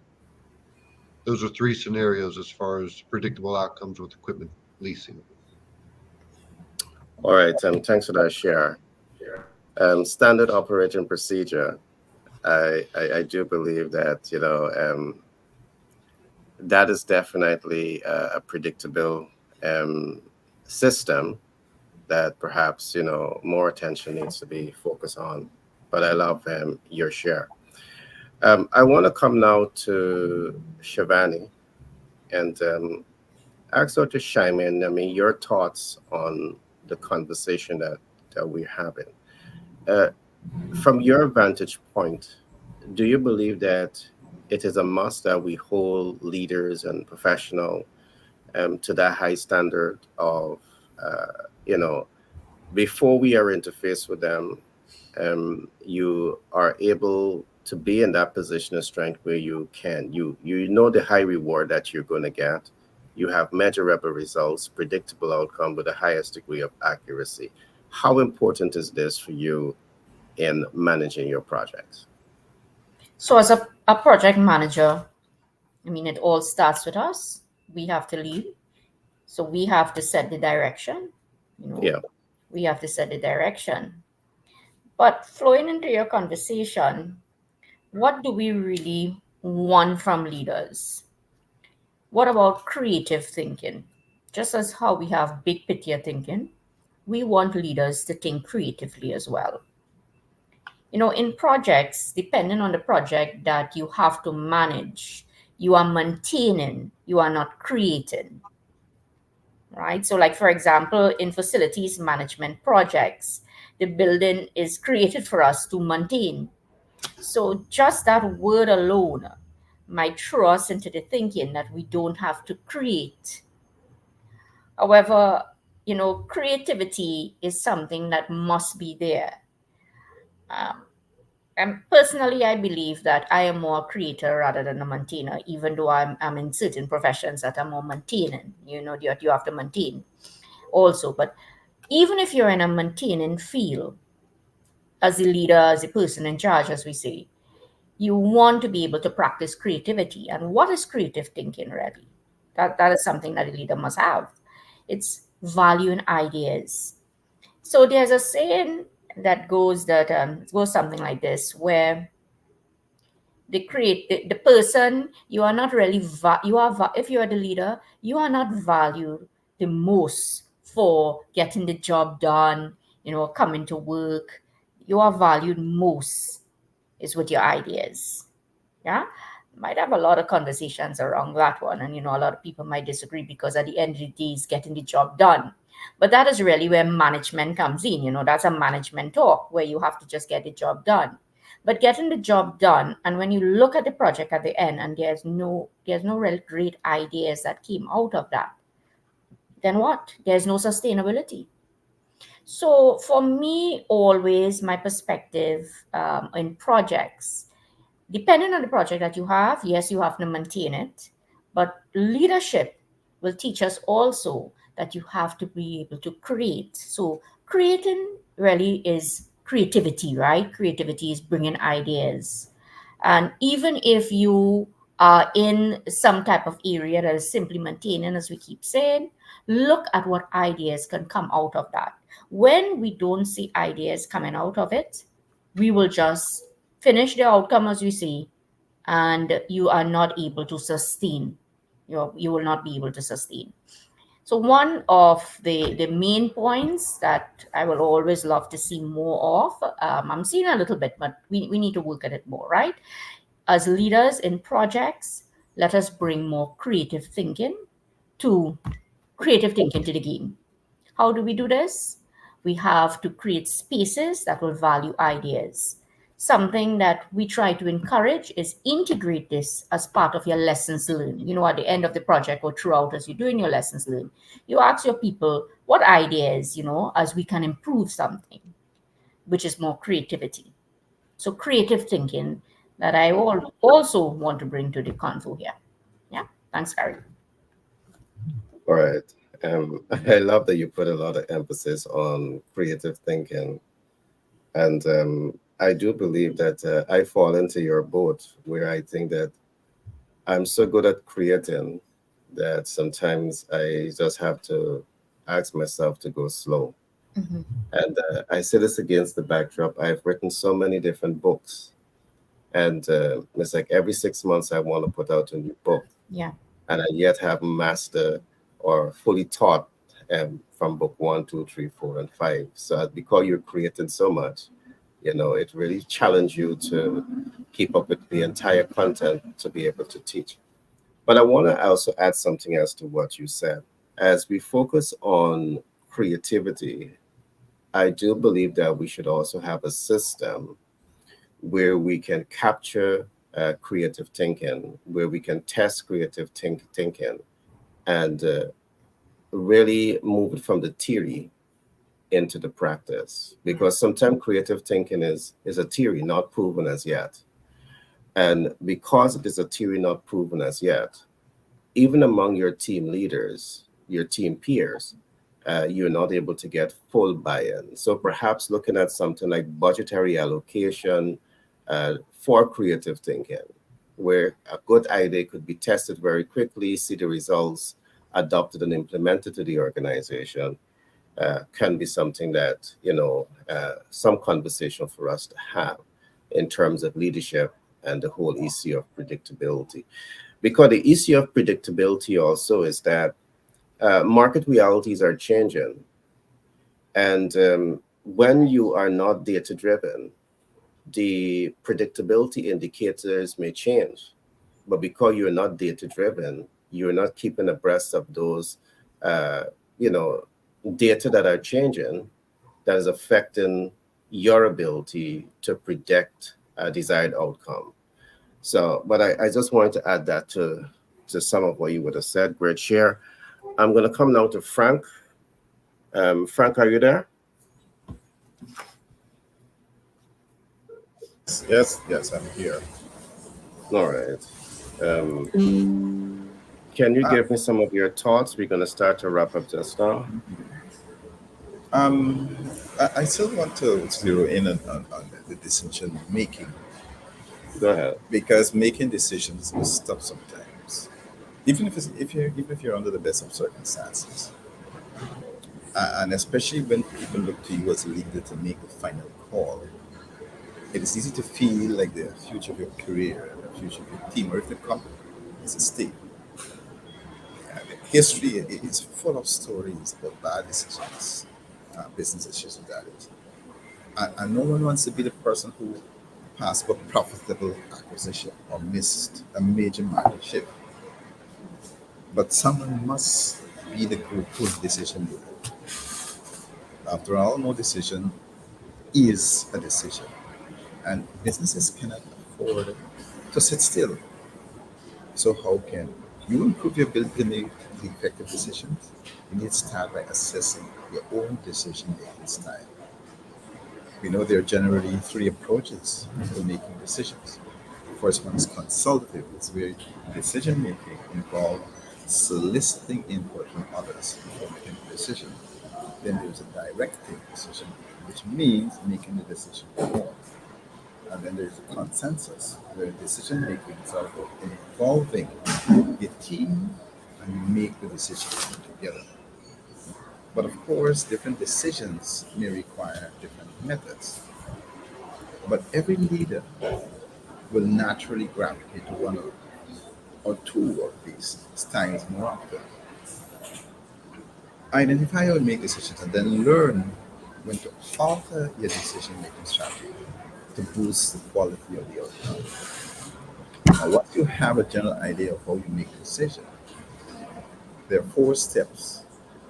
those are three scenarios as far as predictable outcomes with equipment leasing. All right, thanks for that share. Standard operating procedure. I do believe that that is definitely a predictable um, system that perhaps more attention needs to be focused on. But I love your share. I want to come now to Shivani and ask her to chime in. I mean, your thoughts on the conversation that we're having. Uh, from your vantage point, do you believe that it is a must that we hold leaders and professional to that high standard of, you know, before we are interfaced with them, you are able to be in that position of strength where you know the high reward that you're going to get. You have measurable results, predictable outcome with the highest degree of accuracy. How important is this for you in managing your projects? So, as a project manager, I mean, it all starts with us. We have to lead. So, we have to set the direction. You know, Yeah. we have to set the direction. But flowing into your conversation, what do we really want from leaders? What about creative thinking? Just as how we have big picture thinking, we want leaders to think creatively as well. In projects, depending on the project that you have to manage, you are maintaining, you are not creating, right? So, like for example, in facilities management projects, the building is created for us to maintain. So, just that word alone might throw us into the thinking that we don't have to create. However, creativity is something that must be there. Um, and personally, I believe that I am more a creator rather than a maintainer, even though I'm in certain professions that are more maintaining, that you have to maintain also. But even if you're in a maintaining field, as a leader, as a person in charge, as we say, you want to be able to practice creativity. And what is creative thinking, really? That is something that a leader must have. It's valuing ideas. So there's a saying that goes something like this, where the person, you are not really if you are the leader, you are not valued the most for getting the job done, coming to work. You are valued most is with your ideas. Yeah, might have a lot of conversations around that one, and a lot of people might disagree, because at the end of the day, it's getting the job done. But that is really where management comes in. That's a management talk, where you have to just get the job done. But getting the job done, and when you look at the project at the end, and there's no real great ideas that came out of that, then what? There's no sustainability. So for me, always my perspective in projects, depending on the project that you have, yes, you have to maintain it, but leadership will teach us also that you have to be able to create. So creating really is creativity, right? Creativity is bringing ideas. And even if you are in some type of area that is simply maintaining, as we keep saying, look at what ideas can come out of that. When we don't see ideas coming out of it, we will just finish the outcome, as we see, and you are not able to sustain. You will not be able to sustain. So one of the main points that I will always love to see more of, I'm seeing a little bit, but we need to work at it more, right? As leaders in projects, let us bring more to creative thinking to the game. How do we do this? We have to create spaces that will value ideas. Something that we try to encourage is integrate this as part of your lessons learned. At the end of the project or throughout as you're doing your lessons learned, you ask your people what ideas, as we can improve something, which is more creativity. So creative thinking that I also want to bring to the convo here. Yeah. Thanks, Gary. All right. I love that you put a lot of emphasis on creative thinking. And I do believe that I fall into your boat, where I think that I'm so good at creating that sometimes I just have to ask myself to go slow. Hmm. And I say this against the backdrop. I've written so many different books. And it's like every 6 months I want to put out a new book. Yeah. And I yet haven't mastered or fully taught from book 1, 2, 3, 4, and 5. So because you're creating so much, it really challenges you to keep up with the entire content to be able to teach. But I want to also add something else to what you said. As we focus on creativity, I do believe that we should also have a system where we can capture creative thinking, where we can test creative thinking, and really move it from the theory into the practice. Because sometimes creative thinking is a theory not proven as yet. And because it is a theory not proven as yet, even among your team leaders, your team peers, you're not able to get full buy-in. So perhaps looking at something like budgetary allocation for creative thinking, where a good idea could be tested very quickly, see the results, adopted and implemented to the organization, can be something that, some conversation for us to have in terms of leadership and the whole issue of predictability. Because the issue of predictability also is that market realities are changing. And when you are not data driven, the predictability indicators may change. But because you're not data driven, you're not keeping abreast of those, uh, you know, data that are changing, that is affecting your ability to predict a desired outcome. So, but I just wanted to add that to some of what you would have said. Great share. I'm going to come now to Frank. Frank, are you there? Yes, I'm here. All right. Um, can you Uh, give me some of your thoughts? We're going to start to wrap up just now. um, I still want to zero in on the decision making, Go ahead. because making decisions is tough sometimes, even if you're under the best of circumstances, and especially when people look to you as a leader to make the final call. It is easy to feel like the future of your career, the future of your team, or if the company is at stake. History is full of stories about bad decisions, business decisions, that is. And no one wants to be the person who passed a profitable acquisition or missed a major market shift. But someone must be the good decision maker. After all, no decision is a decision. And businesses cannot afford to sit still. So how can you improve your ability to make the effective decisions? You need to start by assessing your own decision making style. We know there are generally three approaches to making decisions. The first one is consultative. It's where decision making involves soliciting input from others before making a decision. Then there's a directive decision, which means making the decision alone. And then there's a consensus, where decision making is all about involving the team and you make the decision together. But of course, different decisions may require different methods. But every leader will naturally gravitate to one or two of these styles more often. Identify how you make decisions and then learn when to alter your decision making strategy to boost the quality of the outcome. Now, once you have a general idea of how you make a decision, there are four steps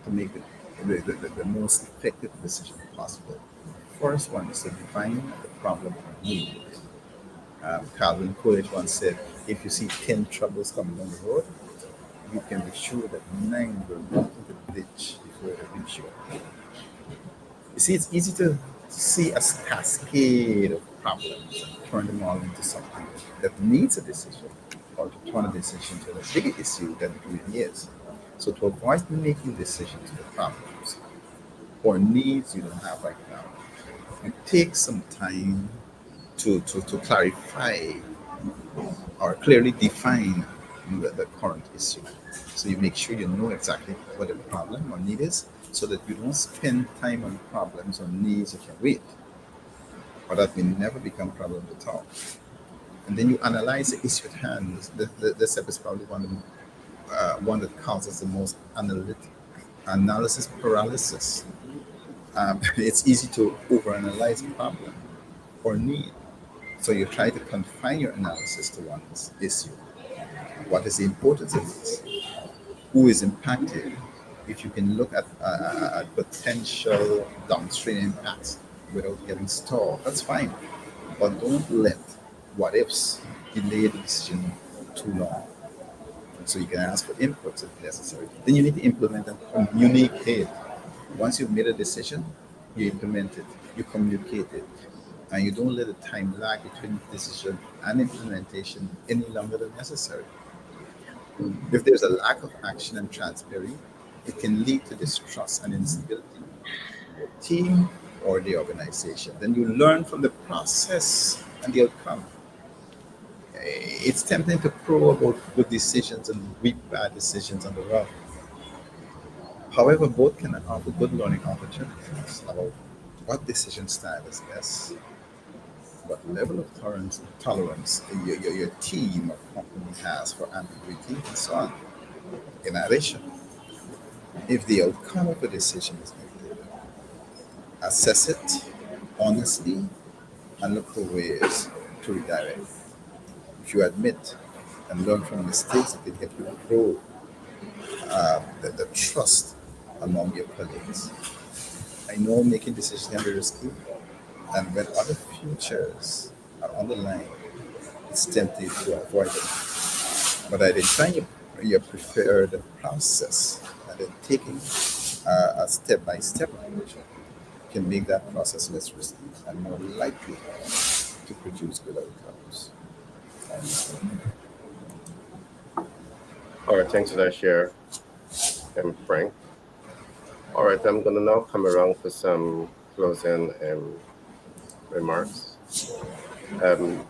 to make the most effective decision possible. First one is to define the problem or need. Calvin Coolidge once said, if you see 10 troubles coming down the road, you can be sure that 9 will walk into the ditch before they reach you. You see, it's easy to see a cascade of problems and turn them all into something that needs a decision, or to turn a decision to a bigger issue than it really is. So to avoid making decisions for problems or needs you don't have right now, you take some time to clarify or clearly define the current issue. So you make sure you know exactly what the problem or need is, so that you don't spend time on problems or needs that can wait, or that will never become problems at all. And then you analyze the issue at hand. This step is probably one that causes the most analysis paralysis. It's easy to overanalyze a problem or need. So you try to confine your analysis to one issue. What is the importance of this? Who is impacted? If you can look at potential downstream impacts without getting stalled, that's fine. But don't let what ifs delay the decision too long. So you can ask for inputs if necessary. Then you need to implement and communicate. Once you've made a decision, you implement it, you communicate it, and you don't let the time lag between decision and implementation any longer than necessary. If there's a lack of action and transparency, it can lead to distrust and instability in your team or the organization. Then you learn from the process and the outcome. It's tempting to crow about good decisions and weak bad decisions on the road. However, both can offer good learning opportunities about what decision style is best. what level of tolerance your team or company has for ambiguity and so on. In addition, if the outcome of a decision is negative, assess it honestly and look for ways to redirect. If you admit and learn from mistakes, it can help you grow the trust among your colleagues. I know making decisions can be risky, and when other futures are on the line, it's tempting to avoid them. But identifying your preferred process and then taking a step by step approach can make that process less risky and more likely to produce good outcomes. All right, thanks for that share, Frank. All right, I'm going to now come around for some closing remarks. Um,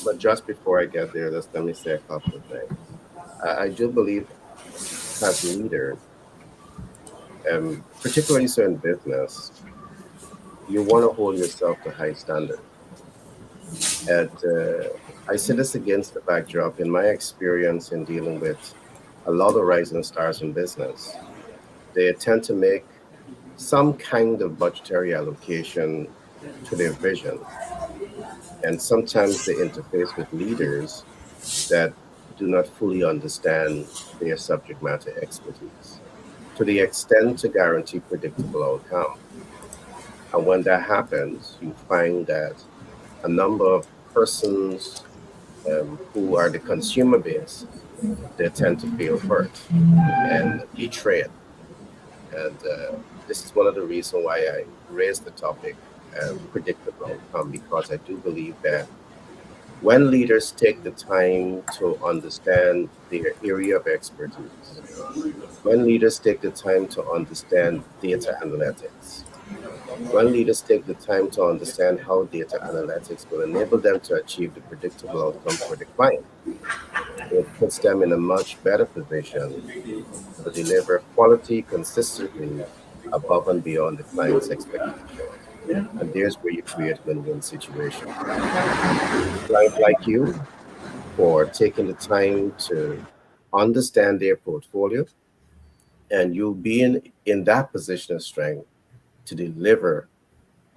but just before I get there, just let me say a couple of things. I do believe as leaders, particularly so in business, you want to hold yourself to high standards. And I say this against the backdrop in my experience in dealing with a lot of rising stars in business. They tend to make some kind of budgetary allocation to their vision. And sometimes they interface with leaders that do not fully understand their subject matter expertise to the extent to guarantee predictable outcome. And when that happens, you find that a number of persons who are the consumer base, they tend to feel hurt and betrayed. And this is one of the reasons why I raised the topic, predictable outcome, because I do believe that when leaders take the time to understand their area of expertise, when leaders take the time to understand data analytics, when leaders take the time to understand how data analytics will enable them to achieve the predictable outcome for the client, it puts them in a much better position to deliver quality consistently above and beyond the client's expectation. And there's where you create win-win situation. Client like you for taking the time to understand their portfolio, and you being in that position of strength to deliver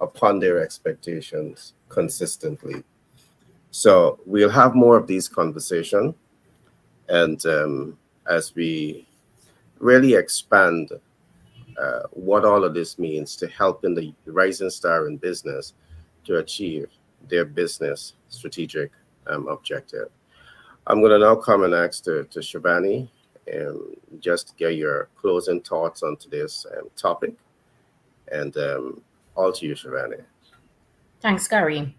upon their expectations consistently. So we'll have more of these conversations, and as we really expand what all of this means to helping the rising star in business to achieve their business strategic objective. I'm going to now come and ask to Shivani just to get your closing thoughts on today's topic. And all to you, Shivani. Thanks, Gary.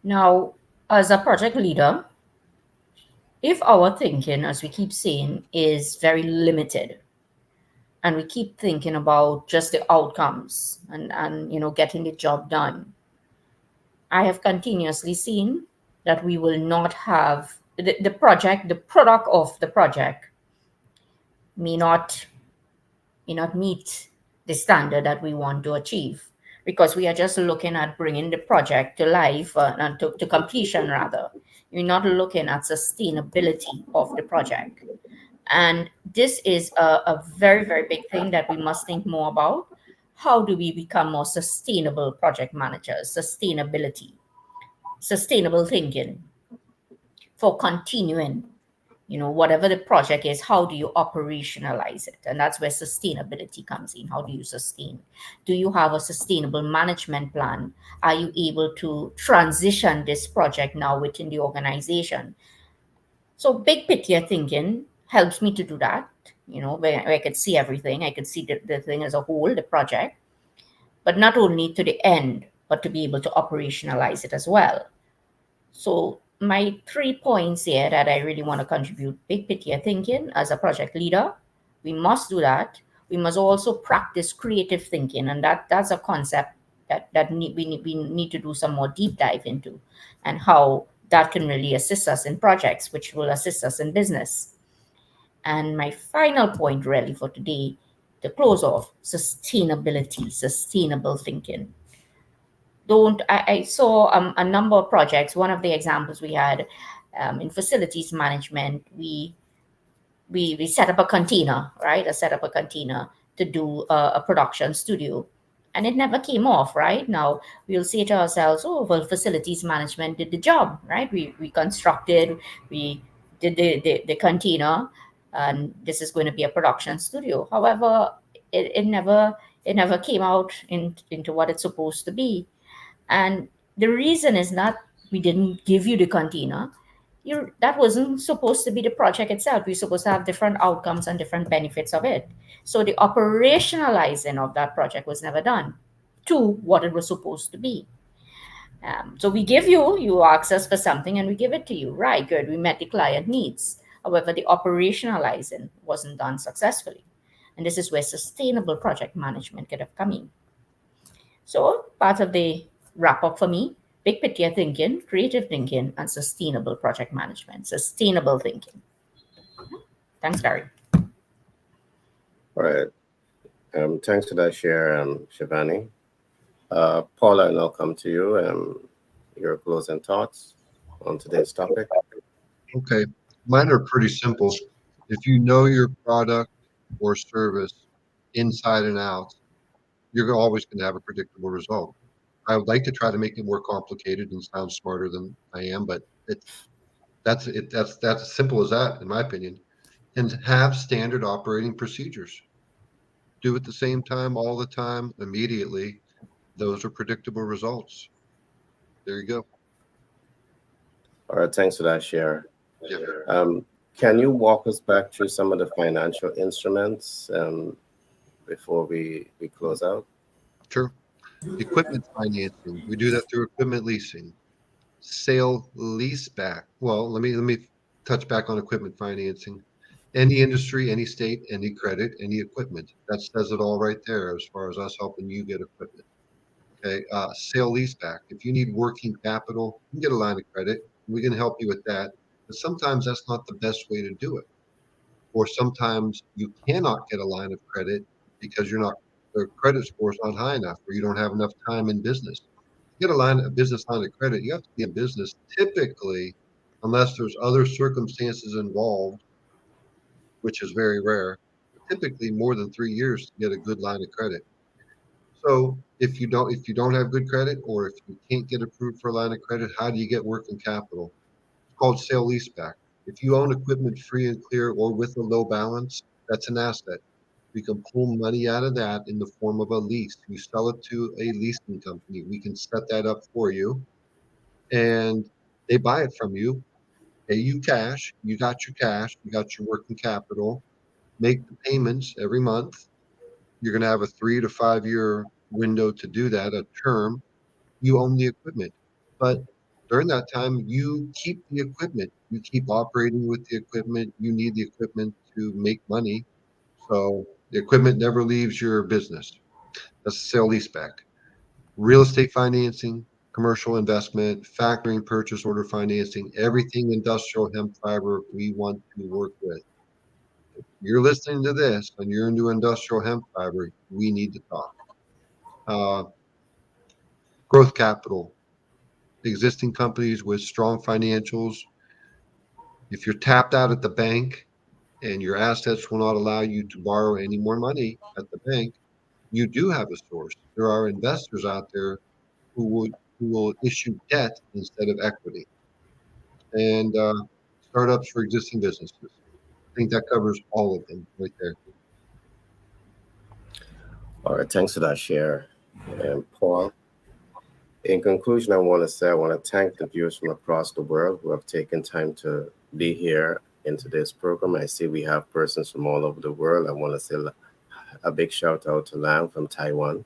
Now, as a project leader, if our thinking, as we keep saying, is very limited, and we keep thinking about just the outcomes and getting the job done, I have continuously seen that we will not have the project, the product of the project may not meet the standard that we want to achieve, because we are just looking at bringing the project to life, and to completion rather. We're not looking at sustainability of the project. And this is a very, very big thing that we must think more about. How do we become more sustainable project managers? Sustainable thinking for continuing, whatever the project is, how do you operationalize it? And that's where sustainability comes in. How do you sustain? Do you have a sustainable management plan? Are you able to transition this project now within the organization? So big picture thinking helps me to do that, where I could see everything. I could see the thing as a whole, the project, but not only to the end, but to be able to operationalize it as well. So my 3 points here that I really want to contribute: big picture thinking as a project leader. We must do that. We must also practice creative thinking, and that's a concept we need to do some more deep dive into, and how that can really assist us in projects, which will assist us in business. And my final point, really, for today, to close off: sustainability, sustainable thinking. don't. I saw a number of projects. One of the examples we had in facilities management, we set up a container, right? I set up a container to do a production studio, and it never came off, right? Now we'll say to ourselves, oh, well, facilities management did the job, right? We constructed, we did the container, and this is going to be a production studio. However, it never came out into what it's supposed to be. And the reason is not we didn't give you the container. That wasn't supposed to be the project itself. We're supposed to have different outcomes and different benefits of it. So the operationalizing of that project was never done to what it was supposed to be. So we give you ask us for something and we give it to you. Right, good. We met the client needs. However, the operationalizing wasn't done successfully. And this is where sustainable project management could have come in. So part of the wrap up for me, big picture thinking, creative thinking, and sustainable project management. Sustainable thinking. Thanks, Gary. All right. Thanks for that share, Shivani. Paula, I'll now come to you. Your closing thoughts on today's topic. Okay, mine are pretty simple. If you know your product or service inside and out, you're always going to have a predictable result. I would like to try to make it more complicated and sound smarter than I am, but that's it. That's as simple as that, in my opinion. And have standard operating procedures. Do at the same time, all the time, immediately. Those are predictable results. There you go. All right. Thanks for that share. Yeah. Can you walk us back through some of the financial instruments before we close out? Sure. Equipment financing. We do that through equipment leasing. Sale leaseback. Well, let me touch back on equipment financing. Any industry, any state, any credit, any equipment. That says it all right there as far as us helping you get equipment. Okay. Sale leaseback. If you need working capital, you can get a line of credit. We can help you with that. But sometimes that's not the best way to do it. Or sometimes you cannot get a line of credit because the credit score is not high enough, or you don't have enough time in business. To get a business line of credit, you have to be in business typically, unless there's other circumstances involved, which is very rare, typically more than 3 years to get a good line of credit. So if you don't have good credit, or if you can't get approved for a line of credit, how do you get working capital? It's called sale leaseback. If you own equipment free and clear or with a low balance, that's an asset. We can pull money out of that in the form of a lease. You sell it to a leasing company. We can set that up for you, and they buy it from you, pay you cash. You got your cash, you got your working capital, make the payments every month. You're going to have a 3 to 5 year window to do that, a term. You own the equipment. But during that time, you keep the equipment. You keep operating with the equipment. You need the equipment to make money. So the equipment never leaves your business. That's a sale leaseback. Real estate financing, commercial investment, factoring, purchase order financing, everything industrial hemp fiber we want to work with. If you're listening to this and you're into industrial hemp fiber, we need to talk. Uh, Growth capital, existing companies with strong financials. If you're tapped out at the bank and your assets will not allow you to borrow any more money at the bank, you do have a source. There are investors out there who will issue debt instead of equity, and startups for existing businesses. I think that covers all of them right there. All right. Thanks for that share. And Paul, in conclusion, I want to thank the viewers from across the world who have taken time to be here in today's program. I see we have persons from all over the world. I want to say a big shout out to Lam from Taiwan,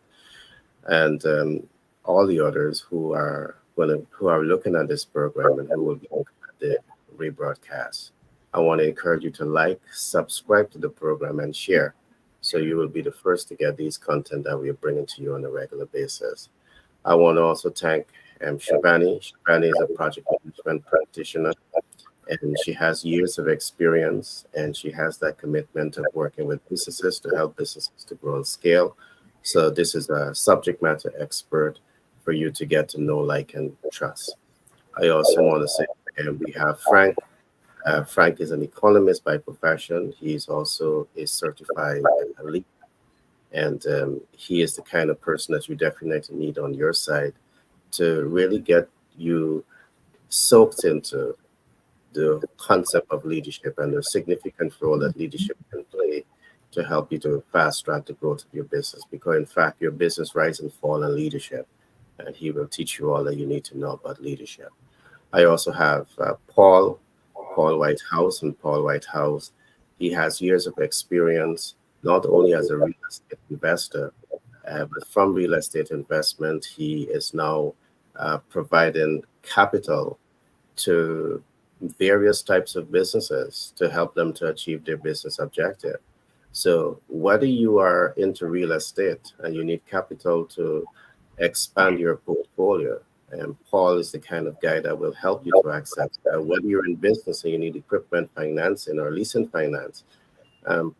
and all the others who are looking at this program and who will be looking at the rebroadcast. I want to encourage you to like, subscribe to the program, and share, so you will be the first to get these content that we are bringing to you on a regular basis. I want to also thank Shivani. Shivani is a project management practitioner, and she has years of experience, and she has that commitment of working with businesses to help businesses to grow and scale. So this is a subject matter expert for you to get to know, like, and trust. I also want to say, and we have Frank. Frank is an economist by profession. He's also a certified lead, and he is the kind of person that you definitely need on your side to really get you soaked into the concept of leadership and the significant role that leadership can play to help you to fast track the growth of your business. Because in fact, your business rise and fall in leadership, and he will teach you all that you need to know about leadership. I also have Paul Whitehouse, and Paul Whitehouse. He has years of experience not only as a real estate investor, but from real estate investment, he is now providing capital to various types of businesses to help them to achieve their business objective. So whether you are into real estate and you need capital to expand your portfolio, and Paul is the kind of guy that will help you to access that. Whether you're in business and you need equipment financing or leasing finance,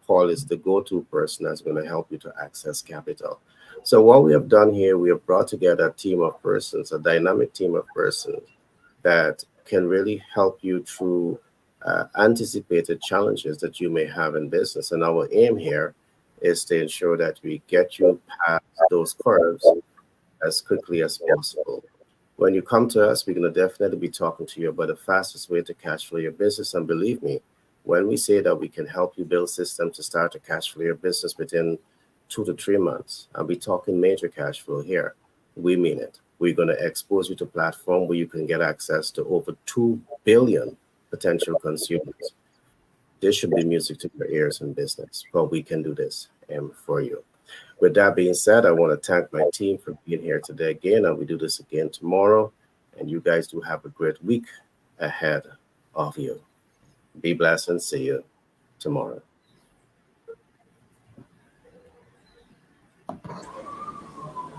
Paul is the go-to person that's going to help you to access capital. So what we have done here, we have brought together a team of persons, a dynamic team of persons that can really help you through anticipated challenges that you may have in business. And our aim here is to ensure that we get you past those curves as quickly as possible. When you come to us, we're going to definitely be talking to you about the fastest way to cash flow your business. And believe me, when we say that we can help you build systems to start to cash flow your business within 2 to 3 months, and we're talking major cash flow here, we mean it. We're going to expose you to a platform where you can get access to over 2 billion potential consumers. This should be music to your ears in business, but we can do this for you. With that being said, I want to thank my team for being here today again, and we do this again tomorrow. And you guys do have a great week ahead of you. Be blessed and see you tomorrow.